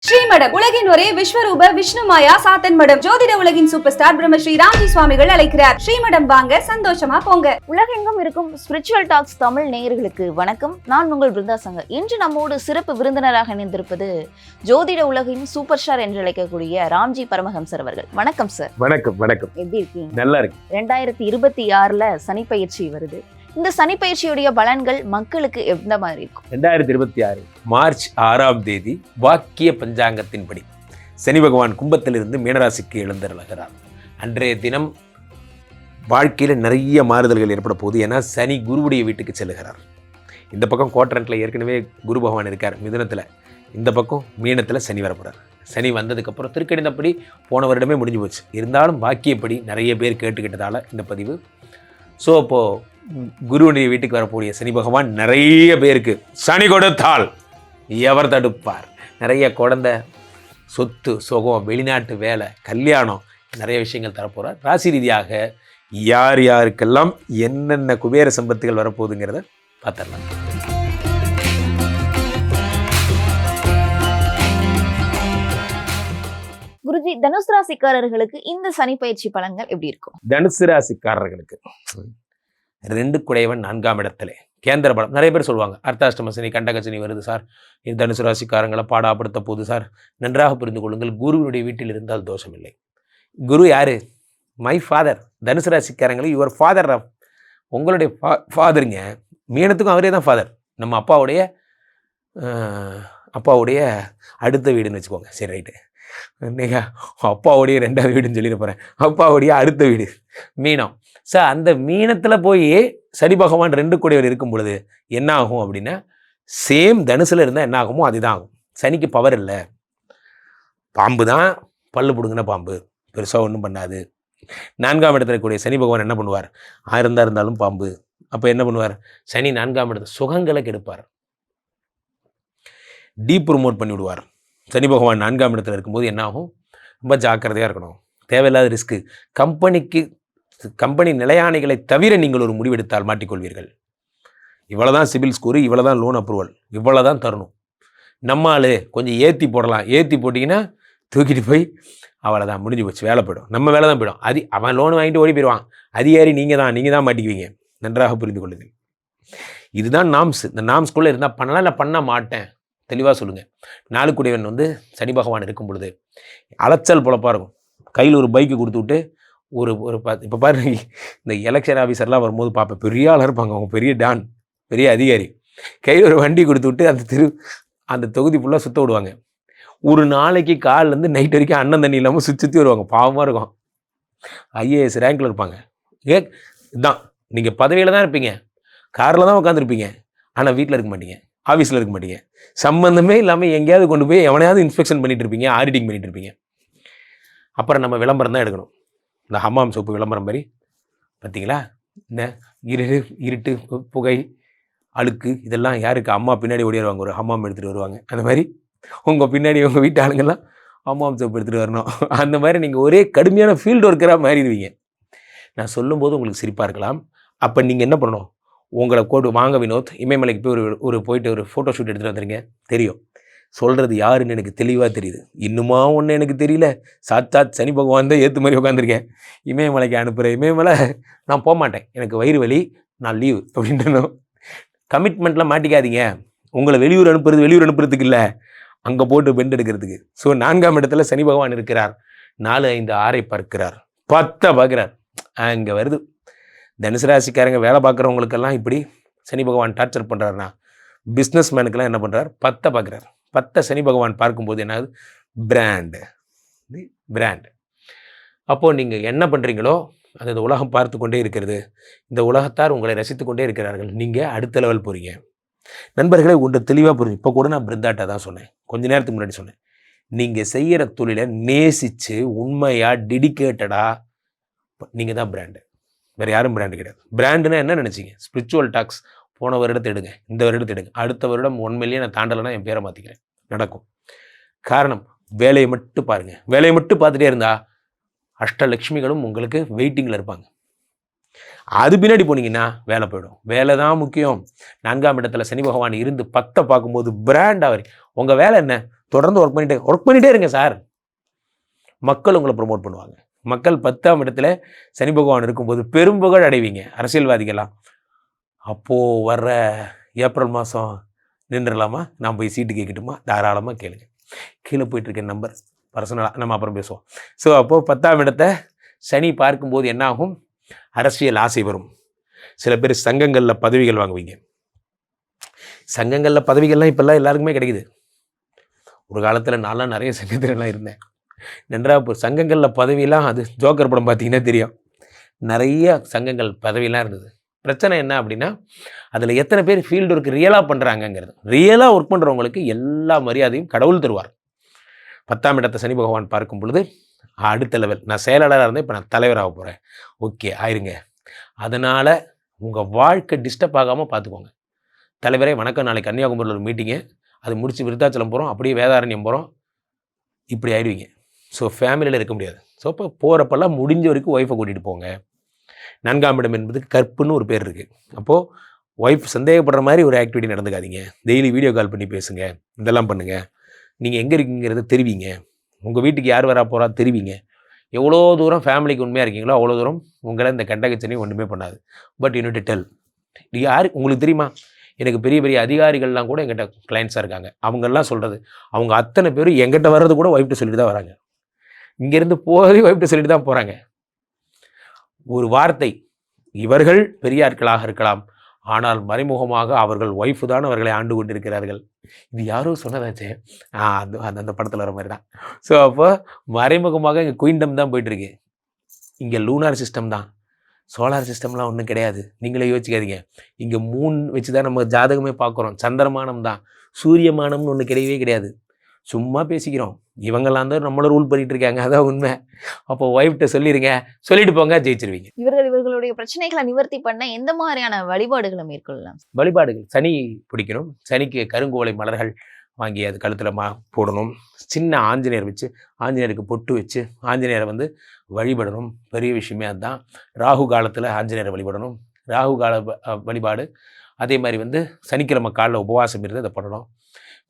ஸ்ரீமடம் உலகின் ஒரே விஸ்வரூப விஷ்ணுமாயா சாத்தன் மடம். ஜோதிட உலகின் சூப்பர் ஸ்டார் பிரம்மஸ்ரீ ராம்ஜி சுவாமிகள் அழைக்கிறார். ஸ்ரீமடம் வாங்க, சந்தோஷமா போங்க. உலகெங்கும் இருக்கும் ஸ்பிரிச்சுவல் டாக்ஸ் தமிழ் நேயர்களுக்கு வணக்கம். நான் உங்கள் பிருந்தா சங்கர். இன்று நம்மோடு சிறப்பு விருந்தினராக இணைந்திருப்பது ஜோதிட உலகின் சூப்பர் ஸ்டார் என்று அழைக்கக்கூடிய ராம்ஜி பரமஹம்சர் அவர்கள். வணக்கம் சார். வணக்கம். வணக்கம். எப்படி இருக்கீங்க? நல்லா இருக்கு. 2026 சனி பயிற்சி வருது. இந்த சனி பயிற்சியுடைய பலன்கள் மக்களுக்கு எந்த மாதிரி இருக்கும்? 2026 மார்ச் 6ஆம் தேதி வாக்கிய பஞ்சாங்கத்தின்படி சனி பகவான் கும்பத்திலிருந்து மீனராசிக்கு எழுந்தருளுகிறார். அன்றைய தினம் வாழ்க்கையில் நிறைய மாறுதல்கள் ஏற்பட போகுது. ஏன்னா சனி குருவுடைய வீட்டுக்கு செல்லுகிறார். இந்த பக்கம் குவாட்ரண்ட்டில் ஏற்கனவே குரு பகவான் இருக்கார் மிதுனத்தில், இந்த பக்கம் மீனத்தில் சனி வரப்படுறார். சனி வந்ததுக்கப்புறம் திருக்கணிதப்படி போன வருடமே முடிஞ்சு போச்சு. இருந்தாலும் வாக்கியப்படி நிறைய பேர் கேட்டுக்கிட்டதால் இந்த பதிவு. ஸோ அப்போது குருவுடைய வீட்டுக்கு வரக்கூடிய சனி பகவான் நிறைய பேருக்கு சனி கொடுத்தால் எவர் தடுப்பார், நிறைய குழந்தை, சொத்து, சுகம், வெளிநாட்டு வேலை, கல்யாணம், நிறைய விஷயங்கள் தரப்போகிறார். ராசி ரீதியாக யார் யாருக்கெல்லாம் என்னென்ன குபேர சம்பத்துகள் வரப்போகுதுங்கிறத பார்த்துடலாம். குருஜி, தனுசு ராசிக்காரர்களுக்கு இந்த சனி பயிற்சி பலன்கள் எப்படி இருக்கும்? தனுசு ராசிக்காரர்களுக்கு 2 குடையவன் 4ஆம் இடத்துல கேந்திர பலம். நிறைய பேர் சொல்லுவாங்க அர்த்தாஷ்டம சனி, கண்டக சனி வருது சார், இது தனுசு ராசிக்காரங்களை பாடாப்படுத்த போகுது சார். நன்றாக புரிந்து கொள்ளுங்கள், குருவினுடைய வீட்டில் இருந்தால் தோஷம் இல்லை. குரு யாரு? My father. தனுசு ராசிக்காரங்களை யுவர் ஃபாதர், உங்களுடைய ஃபாதருங்க. மீனத்துக்கும் அவரே தான் ஃபாதர். நம்ம அப்பாவுடைய அடுத்த வீடுன்னு வச்சுக்கோங்க. சரி, ரைட்டு. நீங்கள் அப்பாவுடைய 2வது வீடுன்னு சொல்லிட போகிறேன். அப்பாவுடைய அடுத்த வீடு மீனம். சார், அந்த மீனத்தில் போய் சனி பகவான் 2 கூடையவர் இருக்கும் பொழுது என்ன ஆகும் அப்படின்னா, சேம் தனுசில் இருந்தால் என்ன ஆகுமோ அதுதான் ஆகும். சனிக்கு பவர் இல்லை. பாம்பு தான், பல்லு பிடுங்கின பாம்பு, பெருசாக ஒன்றும் பண்ணாது. 4ஆம் இடத்துல கூடிய சனி பகவான் என்ன பண்ணுவார்? இருந்தாலும் பாம்பு. அப்போ என்ன பண்ணுவார்? சனி 4ஆம் இடத்துல சுகங்களை கெடுப்பார், டீப் ப்ரொமோட் பண்ணி விடுவார். சனி பகவான் 4ஆம் இடத்துல இருக்கும்போது என்ன ஆகும்? ரொம்ப ஜாக்கிரதையாக இருக்கணும். தேவையில்லாத ரிஸ்க்கு. கம்பெனி நிலையாணிகளை தவிர நீங்கள் ஒரு முடிவெடுத்தால் மாட்டிக்கொள்வீர்கள். இவ்வளோதான் சிபில் ஸ்கோரு, இவ்வளோதான் லோன் அப்ரூவல், இவ்வளோதான் தரணும். நம்மால் கொஞ்சம் ஏற்றி போடலாம். ஏற்றி போட்டிங்கன்னா தூக்கிட்டு போய் அவ்வளோதான், முடிஞ்சு போச்சு, வேலை போயிடும். நம்ம வேலை தான் போயிடும். அவன் லோன் வாங்கிட்டு ஓடி போயிடுவான். அதிகாரி நீங்கள் தான் மாட்டிக்குவீங்க. நன்றாக புரிந்து கொள்ளுங்கள். இதுதான் நாம்ஸ். இந்த நாம்ஸ்குள்ளே இருந்தால் பண்ணலாம், இல்லை பண்ண மாட்டேன், தெளிவாக சொல்லுங்கள். 4 குடையவன் சனி பகவான் இருக்கும் பொழுது அலைச்சல் பொழப்பாக இருக்கும். கையில் ஒரு பைக்கு கொடுத்து விட்டு ஒரு இப்போ பாருங்க, இந்த எலெக்ஷன் ஆஃபீஸர்லாம் வரும்போது பார்ப்பேன், பெரிய ஆளாக இருப்பாங்க, அவங்க பெரிய டான், பெரிய அதிகாரி. கையில் ஒரு வண்டி கொடுத்து விட்டு அந்த தொகுதி ஃபுல்லாக சுற்ற விடுவாங்க. ஒரு நாளைக்கு காலிலேருந்து நைட் வரைக்கும் அண்ணன் தண்ணி இல்லாமல் சுற்றி வருவாங்க. பாவமாக இருக்கும். ஐஏஎஸ் ரேங்கில் இருப்பாங்க. இதுதான், நீங்கள் பதவியில் தான் இருப்பீங்க, காரில் தான் உட்காந்துருப்பீங்க, ஆனால் வீட்டில் இருக்க மாட்டீங்க, ஆஃபீஸில் இருக்க மாட்டீங்க. சம்மந்தமே இல்லாமல் எங்கேயாவது கொண்டு போய் எவனையாவது இன்ஸ்பெக்ஷன் பண்ணிகிட்டு இருப்பீங்க, ஆடிட்டிங் பண்ணிகிட்டு இருப்பீங்க. அப்புறம் நம்ம விளம்பரம் தான் எடுக்கணும். இந்த ஹமாம் சோப்பு விளம்பரம் மாதிரி பார்த்தீங்களா? இந்த இருட்டு, புகை, அழுக்கு, இதெல்லாம் யாருக்கு? அம்மா பின்னாடி ஓடிடுவாங்க, ஒரு ஹமாம் எடுத்துகிட்டு வருவாங்க. அந்த மாதிரி உங்கள் பின்னாடி உங்கள் வீட்டு ஆளுங்கள்லாம் ஹமாம் சோப்பு எடுத்துகிட்டு வரணும். அந்த மாதிரி நீங்கள் ஒரே கடுமையான ஃபீல்டு ஒர்க்கராக மாறிடுவீங்க. நான் சொல்லும்போது உங்களுக்கு சிரிப்பாக இருக்கலாம். அப்போ நீங்கள் என்ன பண்ணணும்? உங்களை வாங்க வினோத், இமயமலைக்கு போய் போயிட்டு ஒரு ஃபோட்டோ ஷூட் எடுத்துகிட்டு வந்துடுங்க. தெரியும் சொல்கிறது யாருன்னு எனக்கு தெளிவாக தெரியுது. இன்னுமா ஒன்று எனக்கு தெரியல. சாட்சாத் சனி பகவான் தான் ஏற்று மாதிரி உட்காந்துருக்கேன். இமயமலைக்கு அனுப்புகிறேன். இமயமலை நான் போக மாட்டேன், எனக்கு வயிறு வலி, நான் லீவ் அப்படின்ட்டு. கமிட்மெண்ட்டில் மாட்டிக்காதீங்க. உங்களை வெளியூர் அனுப்புறதுக்கு இல்லை, அங்கே போட்டு பெண்ட் எடுக்கிறதுக்கு. ஸோ 4ஆம் இடத்துல சனி பகவான் இருக்கிறார். 4, 5, 6 பார்க்கிறார், 10 பார்க்குறார். அங்கே வருது. தனுசு ராசிக்காரங்க வேலை பார்க்குறவங்களுக்கெல்லாம் இப்படி சனி பகவான் டார்ச்சர் பண்ணுறாருனா, பிஸ்னஸ் மேனுக்கெல்லாம் என்ன பண்ணுறார்? 10 பார்க்குறார். 10 சனி பகவான் பார்க்கும்போது என்னாகுது? பிராண்டு. அப்போது நீங்கள் என்ன பண்ணுறீங்களோ அது இந்த உலகம் பார்த்து கொண்டே இருக்கிறது. இந்த உலகத்தார் உங்களை ரசித்து கொண்டே இருக்கிறார்கள். நீங்கள் அடுத்த லெவல் போகிறீங்க. நண்பர்களே, ஒன்று தெளிவாக புரிஞ்சு. இப்போ கூட நான் பிருந்தாட்டை தான் சொன்னேன், கொஞ்ச நேரத்துக்கு முன்னாடி சொன்னேன். நீங்கள் செய்கிற தொழிலை நேசித்து உண்மையாக டெடிக்கேட்டடாக நீங்கள் தான் பிராண்டு. வேறு யாரும் பிராண்டு கிடையாது. பிராண்டுன்னா என்ன நினச்சிங்க? ஸ்பிரிச்சுவல் டாக்ஸ் போன வருடத்தை எடுங்க, இந்த வருடத்தை எடுங்க. அடுத்த வருடம் 1 மில்லியன் தாண்டலைன்னா என் பேரை மாற்றிக்கிறேன். நடக்கும். காரணம், வேலையை மட்டும் பாருங்கள். வேலையை மட்டும் பார்த்துட்டே இருந்தால் அஷ்டலக்ஷ்மிகளும் உங்களுக்கு வெயிட்டிங்கில் இருப்பாங்க. அது பின்னாடி போனீங்கன்னா வேலை போயிடும். வேலை தான் முக்கியம். 4ஆம் இடத்துல சனி பகவான் இருந்து 10 பார்க்கும்போது பிராண்ட் அவர் உங்கள் வேலை என்ன? தொடர்ந்து ஒர்க் பண்ணிகிட்டே இருங்க சார். மக்கள் உங்களை ப்ரொமோட் பண்ணுவாங்க. மக்கள் 10ஆம் இடத்துல சனி பகவான் இருக்கும்போது பெரும்புகழ் அடைவீங்க அரசியல்வாதிகளாம். அப்போது வர்ற ஏப்ரல் மாதம் நின்றுடலாமா? நான் போய் சீட்டு கேட்கட்டுமா? தாராளமாக கேளுங்க. கீழே போயிட்டுருக்க நம்பர் பர்சனலாக நம்ம அப்புறம் பேசுவோம். ஸோ அப்போது 10ஆம் இடத்தை சனி பார்க்கும்போது என்ன ஆகும்? அரசியல் ஆசை வரும். சில பேர் சங்கங்களில் பதவிகள் வாங்குவீங்க. சங்கங்களில் பதவிகள்லாம் இப்போல்லாம் எல்லாருக்குமே கிடைக்குது. ஒரு காலத்தில் நான்லாம் நிறைய சங்கத்திலலாம் இருந்தேன். நன்றாக இப்போ சங்கங்களில் பதவியெல்லாம், அது ஜோக்கர் படம் பார்த்தீங்கன்னா தெரியும், நிறைய சங்கங்கள் பதவியெல்லாம் இருந்தது. பிரச்சனை என்ன அப்படின்னா, அதில் எத்தனை பேர் ஃபீல்டு ஒர்க் ரியலாக பண்ணுறாங்கங்கிறது. ரியலாக ஒர்க் பண்ணுறவங்களுக்கு எல்லா மரியாதையும் கடவுள் தருவார். 10ஆம் இடத்தை சனி பகவான் பார்க்கும் பொழுது அடுத்த லெவல். நான் செயலாளராக இருந்தேன், இப்போ நான் தலைவராக போகிறேன். ஓகே ஆயிருங்க. அதனால் உங்கள் வாழ்க்கை டிஸ்டர்ப் ஆகாமல் பார்த்துக்கோங்க. தலைவரே வணக்கம், நாளைக்கு கன்னியாகுமரியில் ஒரு மீட்டிங்கு, அது முடித்து விருத்தாச்சலம் போகிறோம், அப்படியே வேதாரண்யம் போகிறோம், இப்படி ஆயிடுவீங்க. ஸோ ஃபேமிலியில் இருக்க முடியாது. ஸோ இப்போ போகிறப்பெல்லாம் முடிஞ்ச வரைக்கும் ஒய்ஃபை கூட்டிகிட்டு போங்க. 4ஆம் இடம் என்பது கற்புன்னு ஒரு பேர் இருக்குது. அப்போது ஒய்ஃப் சந்தேகப்படுற மாதிரி ஒரு ஆக்டிவிட்டி நடந்துக்காதீங்க. டெய்லி வீடியோ கால் பண்ணி பேசுங்க, இதெல்லாம் பண்ணுங்கள். நீங்கள் எங்கே இருக்கீங்கிறத தெரிவிங்க. உங்கள் வீட்டுக்கு யார் வரா போகிறா தெரிவிங்க. எவ்வளோ தூரம் ஃபேமிலிக்கு உண்மையாக இருக்கீங்களோ அவ்வளோ தூரம் உங்களை இந்த கண்டகச்சனையும் ஒன்றுமே பண்ணாது. But unit tell. யார் உங்களுக்கு தெரியுமா? எனக்கு பெரிய பெரிய அதிகாரிகள்லாம் கூட எங்கிட்ட கிளைண்ட்ஸாக இருக்காங்க. அவங்கெல்லாம் சொல்கிறது, அவங்க அத்தனை பேரும் எங்கிட்ட வர்றது கூட ஒய்ஃப்ட்டு சொல்லிட்டு தான் வராங்க. இங்கேருந்து போகிறதே ஒய்ஃப்ட்டு சொல்லிட்டு தான் போகிறாங்க. ஒரு வார்த்தை, இவர்கள் பெரிய ஆட்களாக இருக்கலாம், ஆனால் மறைமுகமாக அவர்கள் ஒய்ஃபு தான் அவர்களை ஆண்டு கொண்டிருக்கிறார்கள். இது யாரோ சொன்னதாச்சே, அந்த படத்தில் வர மாதிரி தான். ஸோ அப்போ மறைமுகமாக இங்கே குயின்டம் தான் போயிட்டுருக்கு. இங்கே லூனார் சிஸ்டம் தான், சோலார் சிஸ்டம்லாம் ஒன்றும் கிடையாது. நீங்களே யோசிக்காதீங்க. இங்கே மூன் வச்சு தான் நம்ம ஜாதகமே பார்க்குறோம். சந்திரமானம் தான், சூரியமானம்னு ஒன்று கிடையவே கிடையாது. சும்மா பேசிக்கிறோம். இவங்கெல்லாம் தான் நம்மளை ரூல் பண்ணிட்டு இருக்காங்க, அதான் உண்மை. அப்போ ஒய்ஃப்ட்ட சொல்லிடுங்க, சொல்லிட்டு போங்க, ஜெயிச்சிருவீங்க. இவர்களுடைய பிரச்சனைகளை நிவர்த்தி பண்ண எந்த மாதிரியான வழிபாடுகளை மேற்கொள்ளலாம்? வழிபாடுகள், சனி பிடிக்கணும். சனிக்கு கருங்கோலை மலர்கள் வாங்கி அது கழுத்தில் போடணும். சின்ன ஆஞ்சநேயர் வச்சு, ஆஞ்சநேயருக்கு பொட்டு வச்சு ஆஞ்சநேயரை வழிபடணும். பெரிய விஷயமே அதுதான். ராகு காலத்தில் ஆஞ்சநேயரை வழிபடணும். ராகு கால வழிபாடு. அதே மாதிரி சனிக்கிழமை காலைல உபவாசம் இருந்து அதை பண்ணணும்.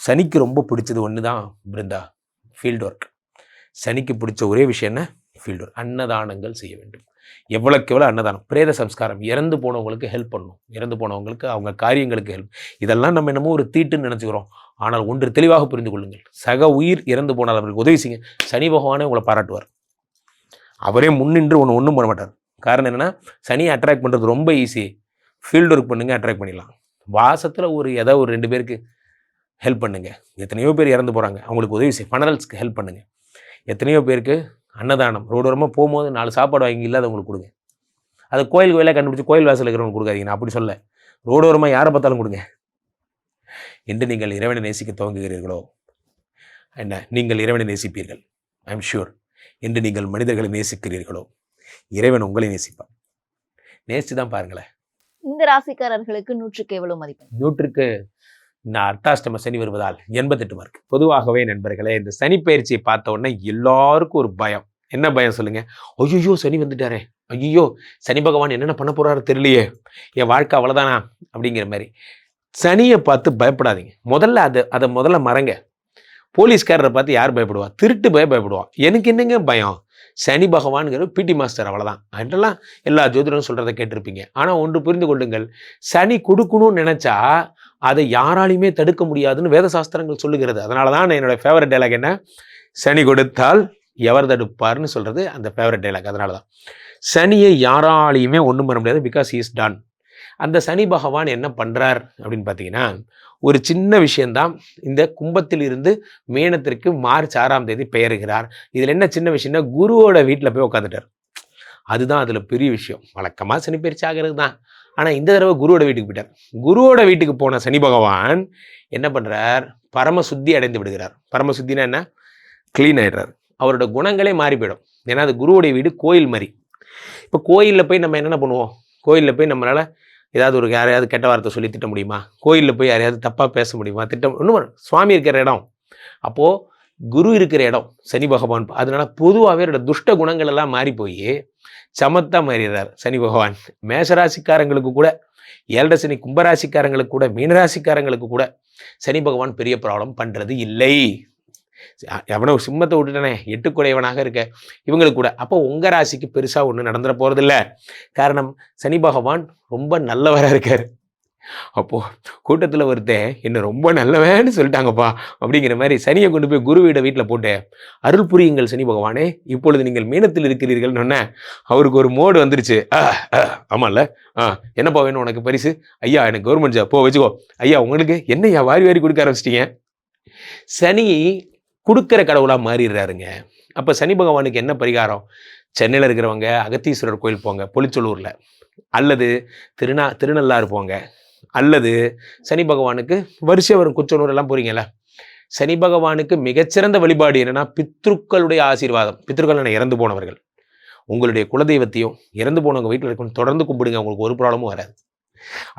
சனிக்கு ரொம்ப பிடிச்சது ஒன்று தான் பிருந்தா, ஃபீல்டு ஒர்க். சனிக்கு பிடிச்ச ஒரே விஷயம் என்ன? Field work. அன்னதானங்கள் செய்ய வேண்டும். எவ்வளோக்கு எவ்வளோ அன்னதானம், பிரேத சம்ஸ்காரம், இறந்து போனவங்களுக்கு ஹெல்ப் பண்ணணும். இறந்து போனவங்களுக்கு அவங்க காரியங்களுக்கு ஹெல்ப். இதெல்லாம் நம்ம என்னமோ ஒரு தீட்டுன்னு நினச்சிக்கிறோம். ஆனால் ஒன்று தெளிவாக புரிந்து கொள்ளுங்கள், சக உயிர் இறந்து போனால் அவருக்கு உதவி செய்யுங்க. சனி பகவானே உங்களை பாராட்டுவார். அவரே முன்னின்று ஒன்றும் பண்ண மாட்டார். காரணம் என்னென்னா, சனியை அட்ராக்ட் பண்ணுறது ரொம்ப ஈஸி. ஃபீல்டு ஒர்க் பண்ணுங்க, அட்ராக்ட் பண்ணிடலாம். வாசத்தில் ஏதோ ஒரு 2 பேருக்கு ஹெல்ப் பண்ணுங்கள். எத்தனையோ பேர் இறந்து போகிறாங்க, அவங்களுக்கு உதவி செய்ய. ஃபனரல்ஸ்க்கு ஹெல்ப் பண்ணுங்கள். எத்தனையோ பேருக்கு அன்னதானம், ரோடோரமாக போகும்போது 4 சாப்பாடு வாங்கி இல்லாதவங்களுக்கு கொடுங்க. அதை கோயிலாக கண்டுபிடிச்சி கோயில் வாசல் இருக்கிறவங்களுக்கு கொடுக்காதீங்க. நான் அப்படி சொல்ல, ரோடோரமாக யாரை பார்த்தாலும் கொடுங்க. என்று நீங்கள் இறைவனை நேசிக்க துவங்குகிறீர்களோ என்ன, நீங்கள் இறைவனை நேசிப்பீர்கள். I am sure. என்று நீங்கள் மனிதர்களை நேசிக்கிறீர்களோ இறைவன் உங்களை நேசிப்பார். நேசித்து தான் பாருங்களேன். இந்த ராசிக்காரர்களுக்கு 100க்கு எவ்வளவு மதிப்பு? 100க்கு நான் அர்த்தாஷ்டம சனி வருவதால் 88 மார்க். பொதுவாகவே நண்பர்களே, இந்த சனி பயிற்சியை பார்த்த உடனே எல்லாருக்கும் ஒரு பயம். என்ன பயம் சொல்லுங்க? ஐயோ சனி வந்துட்டாரே, ஐயோ சனி பகவான் என்னென்ன பண்ண போறாரு தெரியலையே, என் வாழ்க்கை அவ்வளோதானா அப்படிங்கிற மாதிரி. சனியை பார்த்து பயப்படாதீங்க. அதை முதல்ல மறங்க. போலீஸ்காரரை பார்த்து யார் பயப்படுவா? திருட்டு பயப்படுவா. எனக்கு என்னங்க பயம்? சனி பகவான்கிற பிடி மாஸ்டர், அவ்வளோதான். அதெல்லாம் எல்லா ஜோதிடரும் சொல்கிறத கேட்டிருப்பீங்க. ஆனால் ஒன்று புரிந்து கொள்ளுங்கள், சனி கொடுக்கணும்னு நினச்சா அதை யாராலையுமே தடுக்க முடியாதுன்னு வேத சாஸ்திரங்கள் சொல்லுகிறது. அதனால தான் என்னோட ஃபேவரட் டைலாக் என்ன, சனி கொடுத்தால் எவர் தடுப்பார்னு சொல்கிறது அந்த ஃபேவரட் டைலாக். அதனால தான் சனியை யாராலையுமே ஒன்றும் பண்ண முடியாது. Because he is done. அந்த சனி பகவான் என்ன பண்ணுறார் அப்படின்னு பார்த்தீங்கன்னா, ஒரு சின்ன விஷயந்தான். இந்த கும்பத்தில் இருந்து மீனத்திற்கு மார்ச் 6ஆம் தேதி பெயருகிறார். இதில் என்ன சின்ன விஷயம்னா, குருவோட வீட்டில் போய் உட்காந்துட்டார். அதுதான் அதில் பெரிய விஷயம். வழக்கமாக சனி பயிற்சி ஆகிறது தான். ஆனால் இந்த தடவை குருவோட வீட்டுக்கு போயிட்டார். குருவோட வீட்டுக்கு போன சனி பகவான் என்ன பண்ணுறார்? பரம சுத்தி அடைந்து விடுகிறார். பரம சுத்தினா என்ன? க்ளீன் ஆகிடுறார். அவரோட குணங்களே மாறி போயிடும். ஏன்னா அது குருவோடைய வீடு, கோயில் மாதிரி. இப்போ கோயிலில் போய் நம்ம என்னென்ன பண்ணுவோம்? கோயிலில் போய் நம்மளால் ஏதாவது யாரையாவது கெட்ட வார்த்தை சொல்லி திட்ட முடியுமா? கோயிலில் போய் யாரையாவது தப்பாக பேச முடியுமா? ஒன்றும் சுவாமி இருக்கிற இடம். அப்போது குரு இருக்கிற இடம் சனி பகவான். அதனால பொதுவாகவே அவரோட துஷ்ட குணங்கள் எல்லாம் மாறி போய் சமத்தா மாறிடுறார் சனி பகவான். மேஷராசிக்காரங்களுக்கு கூட, ஏழரை சனி கும்பராசிக்காரங்களுக்கு கூட, மீனராசிக்காரங்களுக்கு கூட சனி பகவான் பெரிய ப்ராப்ளம் பண்ணுறது இல்லை. எவனோ சிம்மத்தை விட்டுட்டானே 8 குடையவனாக இருக்க இவங்களுக்கு கூட. அப்போ உங்கள் ராசிக்கு பெருசாக ஒன்றும் நடந்துட போகிறதில்ல. காரணம் சனி பகவான் ரொம்ப நல்லவராக இருக்கார். அப்போது கூட்டத்தில் ஒருத்தன் என்ன ரொம்ப நல்லவேன்னு சொல்லிட்டாங்கப்பா அப்படிங்கிற மாதிரி சனியை கொண்டு போய் குருவிட வீட்டில் போட்டு அருள் புரியுங்கள் சனி பகவானே, இப்பொழுது நீங்கள் மீனத்தில் இருக்கிறீர்கள்னு அவருக்கு ஒரு மோடு வந்துருச்சு. ஆமாம்ல, என்னப்பா வேணும் உனக்கு பரிசு? ஐயா எனக்கு கவர்மெண்ட் ஜாப், போ வச்சுக்கோ. ஐயா உங்களுக்கு என்னையா வாரி வாரி கொடுக்க ஆரம்பிச்சிட்டிங்க. சனி கொடுக்குற கடவுளாக மாறிடுறாருங்க. அப்போ சனி பகவானுக்கு என்ன பரிகாரம்? சென்னையில் இருக்கிறவங்க அகத்தீஸ்வரர் கோயில் போங்க பொலிச்சலூரில், அல்லது திருநள்ளாறு போங்க, அல்லது சனி பகவானுக்கு வரிசை வரும் குச்சனூர் எல்லாம் போறீங்கல்ல. சனி பகவானுக்கு மிகச்சிறந்த வழிபாடு என்னன்னா பித்ருக்களுடைய ஆசீர்வாதம். பித்ருக்கள் இறந்து போனவர்கள், உங்களுடைய குலதெய்வத்தையும் இறந்து போனவங்க வீட்டில் இருக்கணும் தொடர்ந்து கும்பிடுங்க, உங்களுக்கு ஒரு ப்ராப்ளமும் வராது.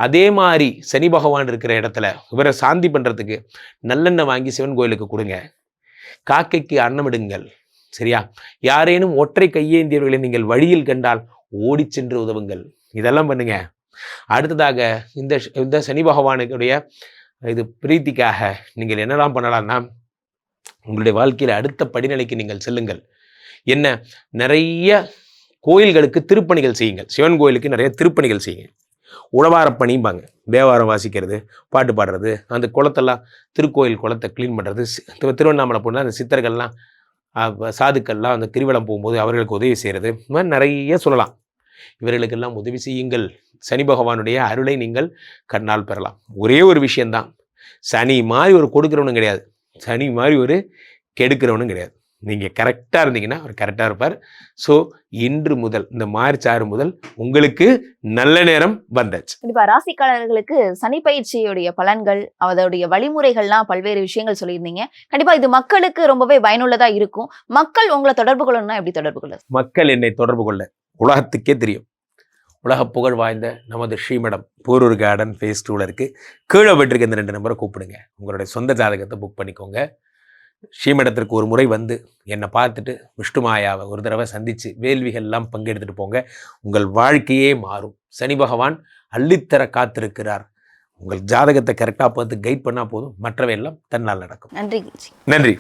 அதே மாதிரி சனி பகவான் இருக்கிற இடத்துல இவரை சாந்தி பண்ணுறதுக்கு நல்லெண்ணெய் வாங்கி சிவன் கோயிலுக்கு கொடுங்க. காக்கைக்கு அன்னமிடுங்கள். சரியா? யாரேனும் ஒற்றை கையேந்தியவர்களை நீங்கள் வழியில் கண்டால் ஓடி சென்று உதவுங்கள். இதெல்லாம் பண்ணுங்க. அடுத்ததாக இந்த சனி பகவானுடைய இது பிரீத்திக்காக நீங்கள் என்னெல்லாம் பண்ணலாம்னா, உங்களுடைய வாழ்க்கையில் அடுத்த படிநிலைக்கு நீங்கள் செல்லுங்கள். என்ன, நிறைய கோயில்களுக்கு திருப்பணிகள் செய்யுங்கள். சிவன் கோயிலுக்கு நிறைய திருப்பணிகள் செய்யுங்க. உழவாரப்பணிம்பாங்க, தேவாரம் வாசிக்கிறது, பாட்டு பாடுறது, அந்த குளத்தெல்லாம் திருக்கோயில் குளத்தை க்ளீன் பண்ணுறது. திருவண்ணாமலை போனால் அந்த சித்தர்கள்லாம் சாதுக்கள்லாம் அந்த கிரிவலம் போகும்போது அவர்களுக்கு உதவி செய்கிறது. இந்த மாதிரி நிறைய சொல்லலாம். இவர்களுக்கெல்லாம் உதவி செய்யுங்கள். சனி பகவானுடைய அருளை நீங்கள் கண்ணால் பெறலாம். ஒரே ஒரு விஷயந்தான், சனி மாதிரி ஒரு கொடுக்குறவனும் கிடையாது, சனி மாதிரி ஒரு கெடுக்கிறவனும் கிடையாது. நீங்கள் கரெக்டாக இருந்தீங்கன்னா அவர் கரெக்டாக இருப்பார். ஸோ இன்று முதல் இந்த மார்ச் 6 முதல் உங்களுக்கு நல்ல நேரம் வந்தாச்சு. கண்டிப்பா ராசிக்காரர்களுக்கு சனி பயிற்சியுடைய பலன்கள், அதோடைய வழிமுறைகள்லாம் பல்வேறு விஷயங்கள் சொல்லியிருந்தீங்க. கண்டிப்பா இது மக்களுக்கு ரொம்பவே பயனுள்ளதா இருக்கும். மக்கள் உங்களை தொடர்பு கொள்ளணும்னா எப்படி தொடர்பு கொள்ள? மக்கள் என்னை தொடர்பு கொள்ள உலகத்துக்கே தெரியும், உலக புகழ் வாய்ந்த நமது ஸ்ரீமடம் போரூர் கார்டன் ஃபேஸ் 2ல இருக்கு. கீழே போயிட்டு இந்த 2 நம்பரை கூப்பிடுங்க. உங்களுடைய சொந்த ஜாதகத்தை புக் பண்ணிக்கோங்க. ஸ்ரீமடத்திற்கு ஒரு முறை வந்து என்னை பார்த்துட்டு விஷ்ணுமாயாவை ஒரு தடவை சந்தித்து வேள்விகள்லாம் பங்கெடுத்துட்டு போங்க. உங்கள் வாழ்க்கையே மாறும். சனி பகவான் அள்ளித்தர காத்திருக்கிறார். உங்கள் ஜாதகத்தை கரெக்டாக பார்த்து கைட் பண்ணால் போதும், மற்றவையெல்லாம் தன்னால் நடக்கும். நன்றி. நன்றி.